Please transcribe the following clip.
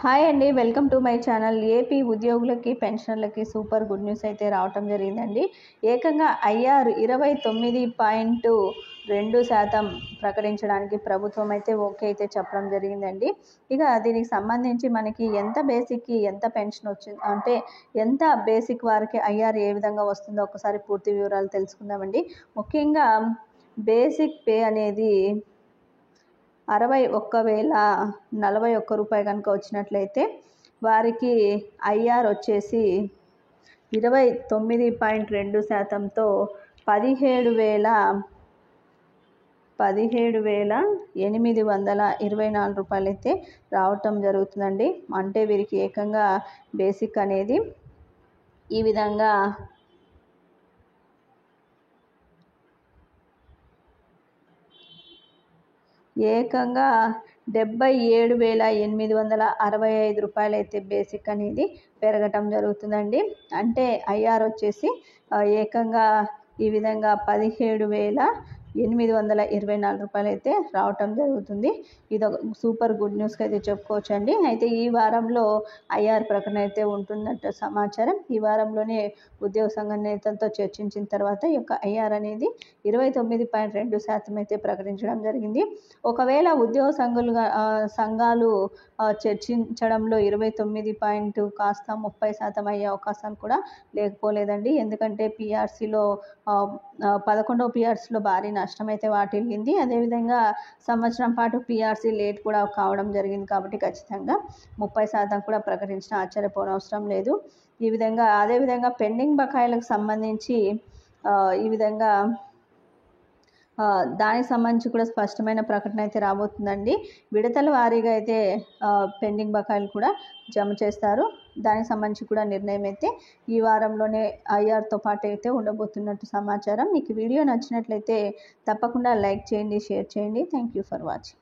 Hi అండి, welcome to my channel. AP ఉద్యోగులకి పెన్షనర్లకి super good news అయితే రావటం జరిగిందండి. ఏకంగా ఐఆర్ 29.2% ప్రకటించడానికి ప్రభుత్వం అయితే ఓకే అయితే చెప్పడం జరిగిందండి. ఇక దీనికి సంబంధించి మనకి ఎంత బేసిక్కి ఎంత పెన్షన్ వచ్చింది అంటే ఎంత బేసిక్ వారికి ఐఆర్ ఏ విధంగా వస్తుందో ఒకసారి పూర్తి వివరాలు తెలుసుకుందామండి. ముఖ్యంగా బేసిక్ పే అనేది 61,041 రూపాయలు కనుక వచ్చినట్లయితే వారికి ఐఆర్ వచ్చేసి 29.2%తో 17,824 రూపాయలు అయితే రావటం జరుగుతుందండి. అంటే వీరికి ఏకంగా బేసిక్ అనేది ఈ విధంగా ఏకంగా 77,865 రూపాయలు అయితే బేసిక్ అనేది పెరగటం జరుగుతుందండి. అంటే ఐఆర్ వచ్చేసి ఏకంగా ఈ విధంగా 17,824 రూపాయలు అయితే రావటం జరుగుతుంది. ఇది ఒక సూపర్ గుడ్ న్యూస్కి అయితే చెప్పుకోవచ్చండి. అయితే ఈ వారంలో ఐఆర్ ప్రకటన అయితే ఉంటుందంట సమాచారం. ఈ వారంలోనే ఉద్యోగ సంఘ నేతలతో చర్చించిన తర్వాత ఈ యొక్క ఐఆర్ అనేది 29.2% అయితే ప్రకటించడం జరిగింది. ఒకవేళ ఉద్యోగ సంఘాలు చర్చించడంలో 29 కాస్త 30% అయ్యే అవకాశాలు కూడా లేకపోలేదండి. ఎందుకంటే పిఆర్సీలో 11వ పిఆర్సీలో భారీ నష్టం అయితే వాటిల్లింది. అదేవిధంగా సంవత్సరం పాటు పిఆర్సీ లేట్ కూడా కావడం జరిగింది. కాబట్టి ఖచ్చితంగా 30% కూడా ప్రకటించిన ఆశ్చర్యపోనవసరం లేదు. అదేవిధంగా పెండింగ్ బకాయిలకు సంబంధించి ఈ విధంగా దానికి సంబంధించి కూడా స్పష్టమైన ప్రకటన అయితే రాబోతుందండి. విడతల వారీగా అయితే పెండింగ్ బకాయిలు కూడా జమ చేస్తారు. దానికి సంబంధించి కూడా నిర్ణయం అయితే ఈ వారంలోనే ఐఆర్తో పాటు అయితే ఉండబోతున్నట్టు సమాచారం. మీకు వీడియో నచ్చినట్లయితే తప్పకుండా లైక్ చేయండి, షేర్ చేయండి. Thank you for watching.